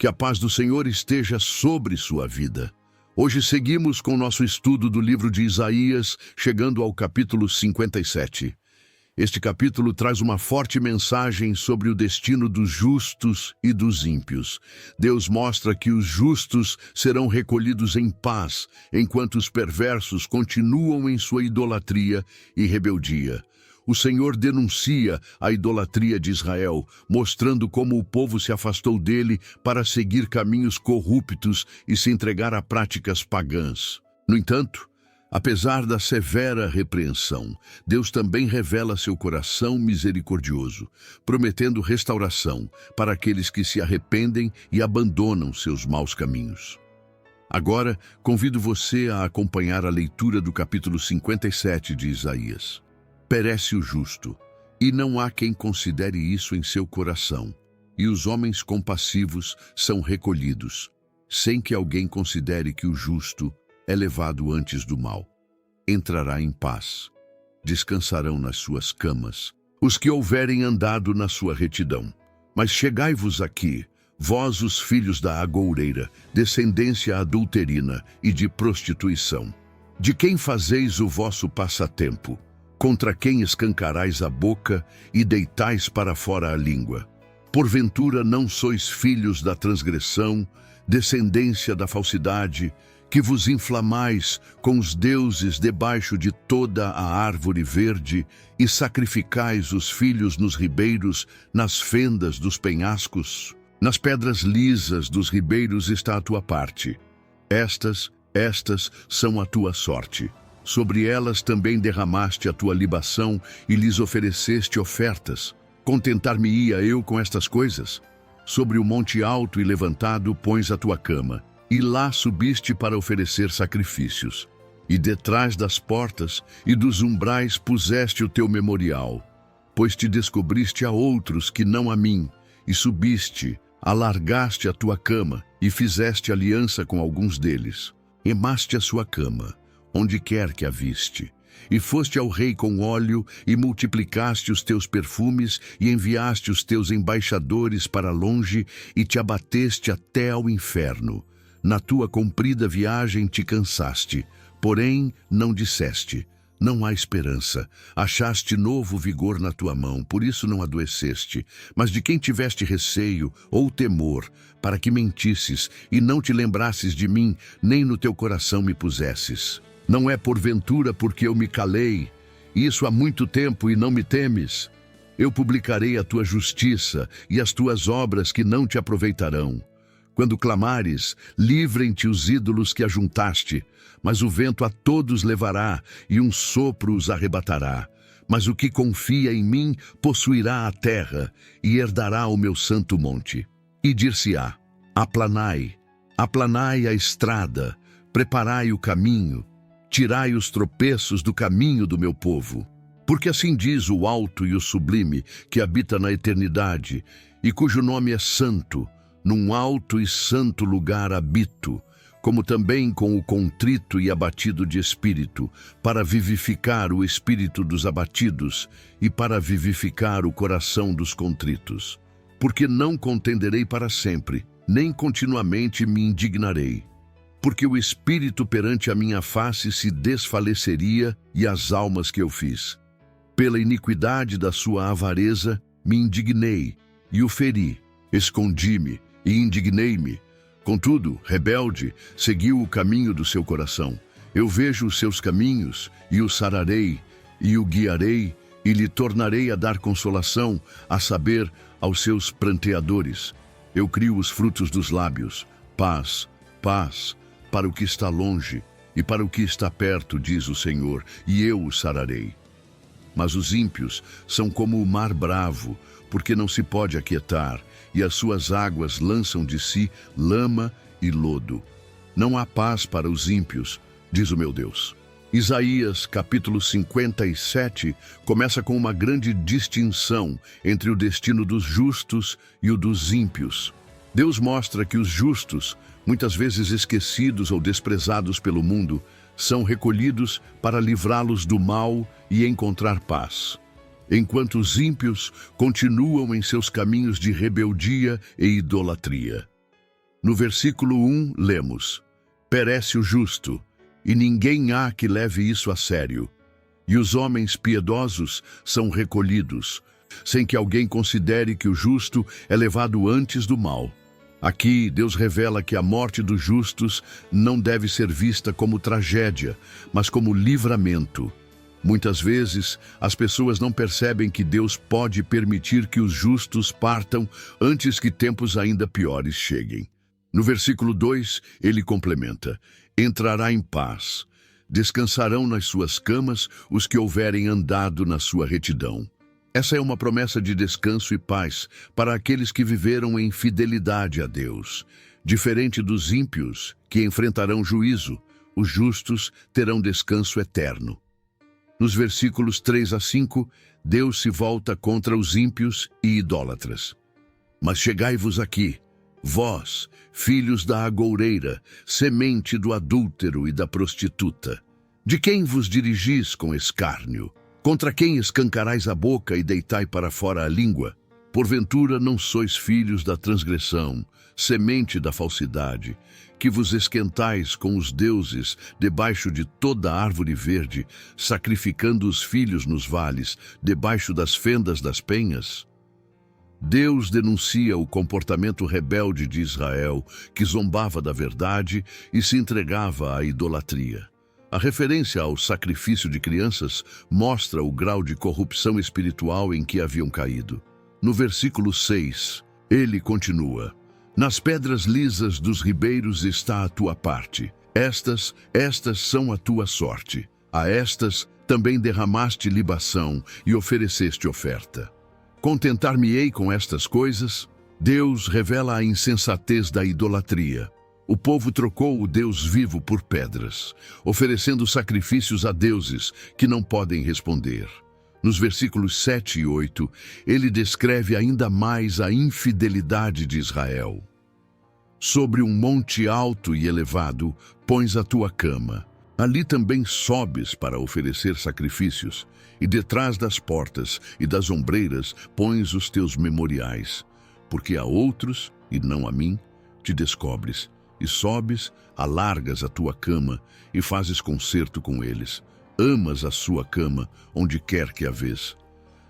Que a paz do Senhor esteja sobre sua vida. Hoje seguimos com nosso estudo do livro de Isaías, chegando ao capítulo 57. Este capítulo traz uma forte mensagem sobre o destino dos justos e dos ímpios. Deus mostra que os justos serão recolhidos em paz, enquanto os perversos continuam em sua idolatria e rebeldia. O Senhor denuncia a idolatria de Israel, mostrando como o povo se afastou dele para seguir caminhos corruptos e se entregar a práticas pagãs. No entanto, apesar da severa repreensão, Deus também revela seu coração misericordioso, prometendo restauração para aqueles que se arrependem e abandonam seus maus caminhos. Agora, convido você a acompanhar a leitura do capítulo 57 de Isaías. Perece o justo, e não há quem considere isso em seu coração, e os homens compassivos são recolhidos, sem que alguém considere que o justo é levado antes do mal. Entrará em paz, descansarão nas suas camas, os que houverem andado na sua retidão. Mas chegai-vos aqui, vós os filhos da agoureira, descendência adulterina e de prostituição. De quem fazeis o vosso passatempo? Contra quem escancarais a boca e deitais para fora a língua? Porventura não sois filhos da transgressão, descendência da falsidade, que vos inflamais com os deuses debaixo de toda a árvore verde e sacrificais os filhos nos ribeiros, nas fendas dos penhascos? Nas pedras lisas dos ribeiros está a tua parte. Estas são a tua sorte. Sobre elas também derramaste a tua libação e lhes ofereceste ofertas. Contentar-me-ia eu com estas coisas? Sobre o monte alto e levantado pões a tua cama, e lá subiste para oferecer sacrifícios. E detrás das portas e dos umbrais puseste o teu memorial, pois te descobriste a outros que não a mim, e subiste, alargaste a tua cama, e fizeste aliança com alguns deles. Emaste a sua cama, onde quer que a viste, e foste ao rei com óleo, e multiplicaste os teus perfumes, e enviaste os teus embaixadores para longe, e te abateste até ao inferno. Na tua comprida viagem te cansaste, porém não disseste, não há esperança. Achaste novo vigor na tua mão, por isso não adoeceste. Mas de quem tiveste receio ou temor, para que mentisses, e não te lembrasses de mim, nem no teu coração me pusesses? Não é porventura porque eu me calei, isso há muito tempo, e não me temes? Eu publicarei a tua justiça e as tuas obras que não te aproveitarão. Quando clamares, livrem-te os ídolos que ajuntaste, mas o vento a todos levará e um sopro os arrebatará. Mas o que confia em mim possuirá a terra e herdará o meu santo monte. E dir-se-á: aplanai, aplanai a estrada, preparai o caminho, tirai os tropeços do caminho do meu povo. Porque assim diz o alto e o sublime, que habita na eternidade, e cujo nome é santo: num alto e santo lugar habito, como também com o contrito e abatido de espírito, para vivificar o espírito dos abatidos e para vivificar o coração dos contritos. Porque não contenderei para sempre, nem continuamente me indignarei. Porque o espírito perante a minha face se desfaleceria e as almas que eu fiz. Pela iniquidade da sua avareza me indignei e o feri, escondi-me e indignei-me. Contudo, rebelde, seguiu o caminho do seu coração. Eu vejo os seus caminhos e o sararei e o guiarei e lhe tornarei a dar consolação, a saber, aos seus pranteadores. Eu crio os frutos dos lábios. Paz, paz, para o que está longe e para o que está perto, diz o Senhor, e eu o sararei. Mas os ímpios são como o mar bravo, porque não se pode aquietar, e as suas águas lançam de si lama e lodo. Não há paz para os ímpios, diz o meu Deus. Isaías, capítulo 57, começa com uma grande distinção entre o destino dos justos e o dos ímpios. Deus mostra que os justos, muitas vezes esquecidos ou desprezados pelo mundo, são recolhidos para livrá-los do mal e encontrar paz, enquanto os ímpios continuam em seus caminhos de rebeldia e idolatria. No versículo 1, lemos: Perece o justo, e ninguém há que leve isso a sério. E os homens piedosos são recolhidos, sem que alguém considere que o justo é levado antes do mal. Aqui, Deus revela que a morte dos justos não deve ser vista como tragédia, mas como livramento. Muitas vezes, as pessoas não percebem que Deus pode permitir que os justos partam antes que tempos ainda piores cheguem. No versículo 2, ele complementa: entrará em paz. Descansarão nas suas camas os que houverem andado na sua retidão. Essa é uma promessa de descanso e paz para aqueles que viveram em fidelidade a Deus. Diferente dos ímpios, que enfrentarão juízo, os justos terão descanso eterno. Nos versículos 3 a 5, Deus se volta contra os ímpios e idólatras. Mas chegai-vos aqui, vós, filhos da agoureira, semente do adúltero e da prostituta. De quem vos dirigis com escárnio? Contra quem escancarais a boca e deitai para fora a língua? Porventura não sois filhos da transgressão, semente da falsidade, que vos esquentais com os deuses debaixo de toda árvore verde, sacrificando os filhos nos vales, debaixo das fendas das penhas? Deus denuncia o comportamento rebelde de Israel, que zombava da verdade e se entregava à idolatria. A referência ao sacrifício de crianças mostra o grau de corrupção espiritual em que haviam caído. No versículo 6, ele continua: nas pedras lisas dos ribeiros está a tua parte. Estas são a tua sorte. A estas também derramaste libação e ofereceste oferta. Contentar-me-ei com estas coisas? Deus revela a insensatez da idolatria. O povo trocou o Deus vivo por pedras, oferecendo sacrifícios a deuses que não podem responder. Nos versículos 7 e 8, ele descreve ainda mais a infidelidade de Israel. Sobre um monte alto e elevado, pões a tua cama. Ali também sobes para oferecer sacrifícios, e detrás das portas e das ombreiras pões os teus memoriais. Porque a outros, e não a mim, te descobres, e sobes, alargas a tua cama, e fazes concerto com eles. Amas a sua cama, onde quer que a vês.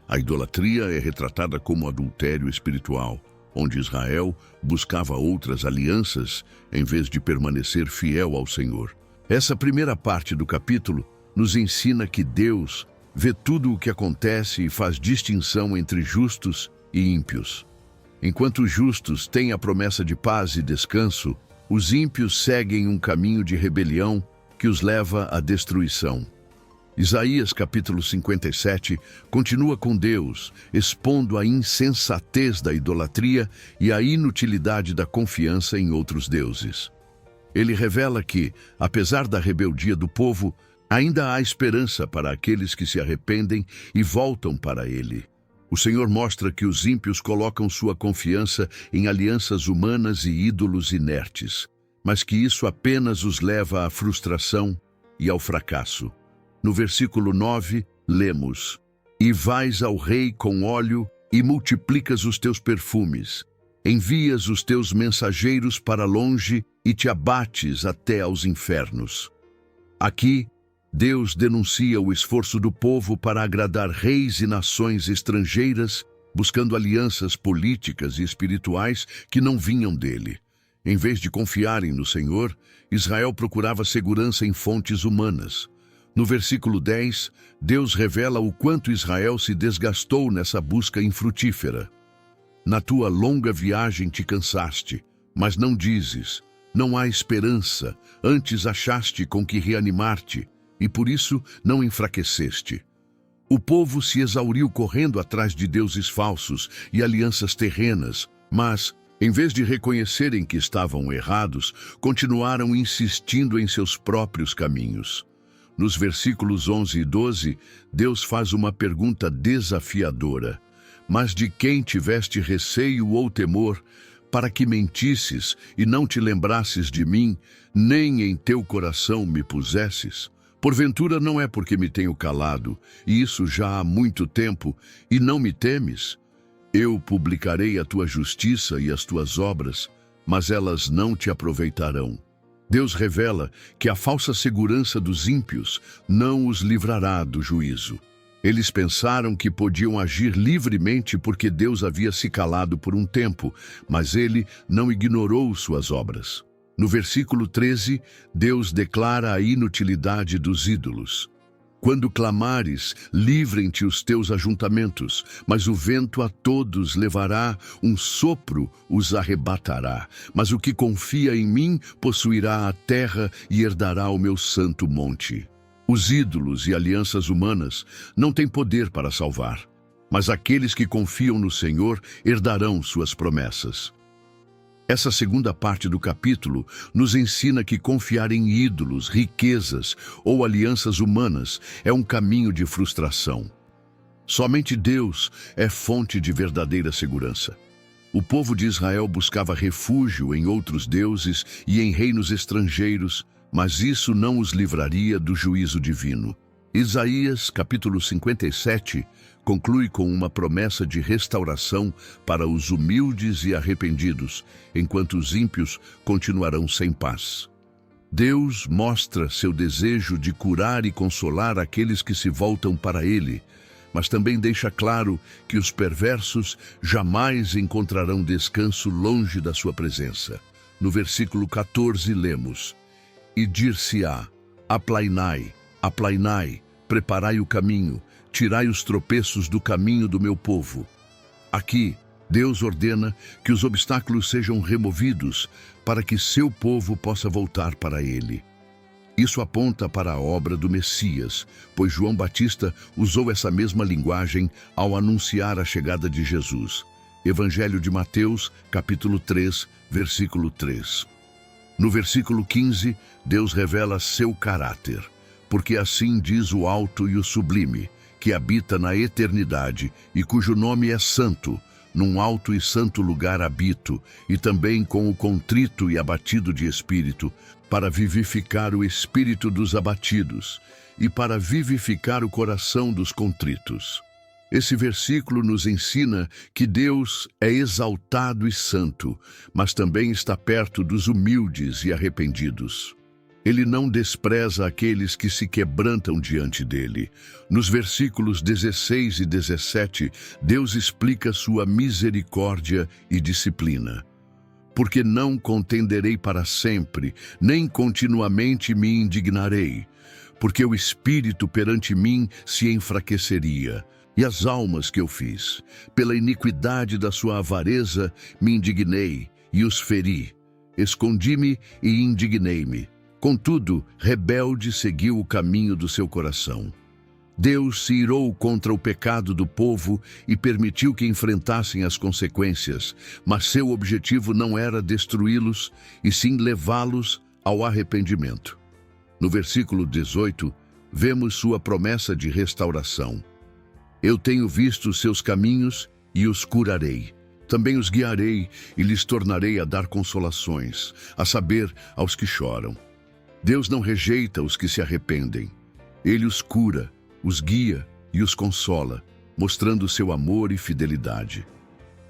A idolatria é retratada como adultério espiritual, onde Israel buscava outras alianças em vez de permanecer fiel ao Senhor. Essa primeira parte do capítulo nos ensina que Deus vê tudo o que acontece e faz distinção entre justos e ímpios. Enquanto os justos têm a promessa de paz e descanso, os ímpios seguem um caminho de rebelião que os leva à destruição. Isaías capítulo 57 continua com Deus, expondo a insensatez da idolatria e a inutilidade da confiança em outros deuses. Ele revela que, apesar da rebeldia do povo, ainda há esperança para aqueles que se arrependem e voltam para ele. O Senhor mostra que os ímpios colocam sua confiança em alianças humanas e ídolos inertes, mas que isso apenas os leva à frustração e ao fracasso. No versículo 9, lemos: E vais ao rei com óleo e multiplicas os teus perfumes. Envias os teus mensageiros para longe e te abates até aos infernos. Aqui, Deus denuncia o esforço do povo para agradar reis e nações estrangeiras, buscando alianças políticas e espirituais que não vinham dele. Em vez de confiarem no Senhor, Israel procurava segurança em fontes humanas. No versículo 10, Deus revela o quanto Israel se desgastou nessa busca infrutífera. Na tua longa viagem te cansaste, mas não dizes: não há esperança, antes achaste com que reanimar-te, e por isso não enfraqueceste. O povo se exauriu correndo atrás de deuses falsos e alianças terrenas, mas, em vez de reconhecerem que estavam errados, continuaram insistindo em seus próprios caminhos. Nos versículos 11 e 12, Deus faz uma pergunta desafiadora: mas de quem tiveste receio ou temor, para que mentisses e não te lembrasses de mim, nem em teu coração me pusesses? Porventura não é porque me tenho calado, e isso já há muito tempo, e não me temes? Eu publicarei a tua justiça e as tuas obras, mas elas não te aproveitarão. Deus revela que a falsa segurança dos ímpios não os livrará do juízo. Eles pensaram que podiam agir livremente porque Deus havia se calado por um tempo, mas ele não ignorou suas obras. No versículo 13, Deus declara a inutilidade dos ídolos. Quando clamares, livrem-te os teus ajuntamentos, mas o vento a todos levará, um sopro os arrebatará. Mas o que confia em mim possuirá a terra e herdará o meu santo monte. Os ídolos e alianças humanas não têm poder para salvar, mas aqueles que confiam no Senhor herdarão suas promessas. Essa segunda parte do capítulo nos ensina que confiar em ídolos, riquezas ou alianças humanas é um caminho de frustração. Somente Deus é fonte de verdadeira segurança. O povo de Israel buscava refúgio em outros deuses e em reinos estrangeiros, mas isso não os livraria do juízo divino. Isaías, capítulo 57, conclui com uma promessa de restauração para os humildes e arrependidos, enquanto os ímpios continuarão sem paz. Deus mostra seu desejo de curar e consolar aqueles que se voltam para Ele, mas também deixa claro que os perversos jamais encontrarão descanso longe da sua presença. No versículo 14 lemos: "E dir-se-á, aplainai, aplainai, preparai o caminho, tirai os tropeços do caminho do meu povo." Aqui, Deus ordena que os obstáculos sejam removidos para que seu povo possa voltar para Ele. Isso aponta para a obra do Messias, pois João Batista usou essa mesma linguagem ao anunciar a chegada de Jesus. Evangelho de Mateus, capítulo 3, versículo 3. No versículo 15, Deus revela seu caráter. Porque assim diz o alto e o sublime, que habita na eternidade e cujo nome é santo, num alto e santo lugar habito, e também com o contrito e abatido de espírito, para vivificar o espírito dos abatidos e para vivificar o coração dos contritos. Esse versículo nos ensina que Deus é exaltado e santo, mas também está perto dos humildes e arrependidos. Ele não despreza aqueles que se quebrantam diante dele. Nos versículos 16 e 17, Deus explica sua misericórdia e disciplina. Porque não contenderei para sempre, nem continuamente me indignarei, porque o espírito perante mim se enfraqueceria, e as almas que eu fiz, pela iniquidade da sua avareza, me indignei e os feri. Escondi-me e indignei-me. Contudo, rebelde seguiu o caminho do seu coração. Deus se irou contra o pecado do povo e permitiu que enfrentassem as consequências, mas seu objetivo não era destruí-los, e sim levá-los ao arrependimento. No versículo 18, vemos sua promessa de restauração. Eu tenho visto os seus caminhos e os curarei. Também os guiarei e lhes tornarei a dar consolações, a saber, aos que choram. Deus não rejeita os que se arrependem. Ele os cura, os guia e os consola, mostrando seu amor e fidelidade.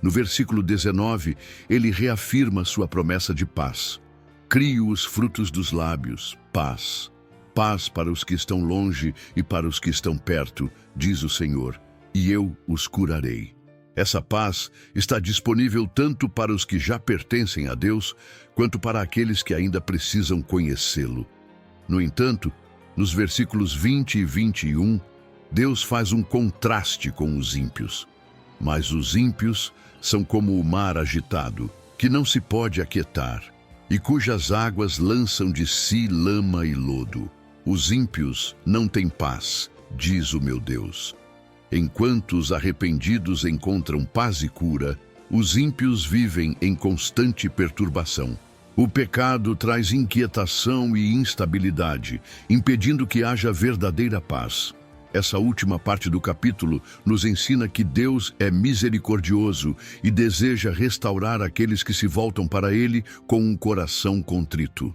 No versículo 19, ele reafirma sua promessa de paz. Crio os frutos dos lábios, paz. Paz para os que estão longe e para os que estão perto, diz o Senhor, e eu os curarei. Essa paz está disponível tanto para os que já pertencem a Deus, quanto para aqueles que ainda precisam conhecê-lo. No entanto, nos versículos 20 e 21, Deus faz um contraste com os ímpios. Mas os ímpios são como o mar agitado, que não se pode aquietar, e cujas águas lançam de si lama e lodo. Os ímpios não têm paz, diz o meu Deus. Enquanto os arrependidos encontram paz e cura, os ímpios vivem em constante perturbação. O pecado traz inquietação e instabilidade, impedindo que haja verdadeira paz. Essa última parte do capítulo nos ensina que Deus é misericordioso e deseja restaurar aqueles que se voltam para Ele com um coração contrito.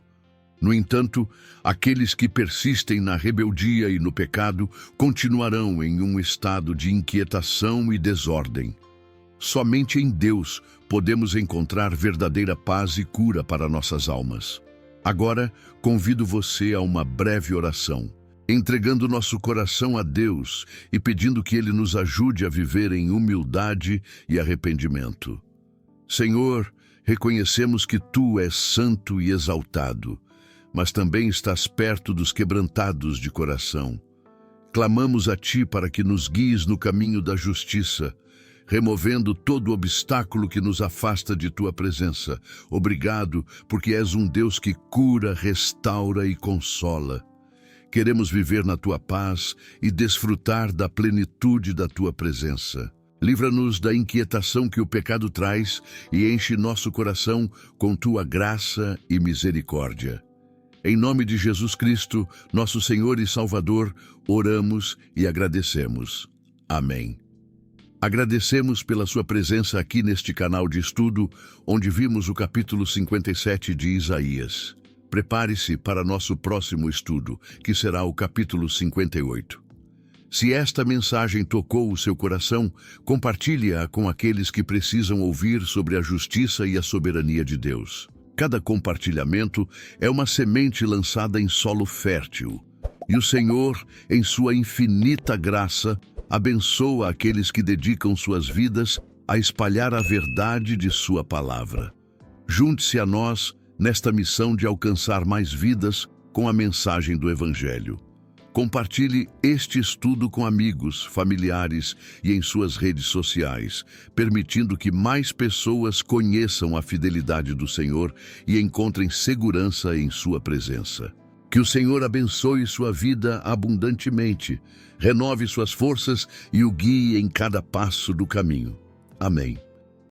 No entanto, aqueles que persistem na rebeldia e no pecado continuarão em um estado de inquietação e desordem. somente em Deus podemos encontrar verdadeira paz e cura para nossas almas. Agora, convido você a uma breve oração, entregando nosso coração a Deus e pedindo que Ele nos ajude a viver em humildade e arrependimento. Senhor, reconhecemos que Tu és santo e exaltado, mas também estás perto dos quebrantados de coração. Clamamos a Ti para que nos guies no caminho da justiça, removendo todo obstáculo que nos afasta de Tua presença. Obrigado, porque és um Deus que cura, restaura e consola. Queremos viver na Tua paz e desfrutar da plenitude da Tua presença. Livra-nos da inquietação que o pecado traz e enche nosso coração com Tua graça e misericórdia. Em nome de Jesus Cristo, nosso Senhor e Salvador, oramos e agradecemos. Amém. Agradecemos pela sua presença aqui neste canal de estudo, onde vimos o capítulo 57 de Isaías. Prepare-se para nosso próximo estudo, que será o capítulo 58. Se esta mensagem tocou o seu coração, compartilhe-a com aqueles que precisam ouvir sobre a justiça e a soberania de Deus. Cada compartilhamento é uma semente lançada em solo fértil, e o Senhor, em sua infinita graça, abençoa aqueles que dedicam suas vidas a espalhar a verdade de sua palavra. Junte-se a nós nesta missão de alcançar mais vidas com a mensagem do Evangelho. Compartilhe este estudo com amigos, familiares e em suas redes sociais, permitindo que mais pessoas conheçam a fidelidade do Senhor e encontrem segurança em sua presença. Que o Senhor abençoe sua vida abundantemente, renove suas forças e o guie em cada passo do caminho. Amém.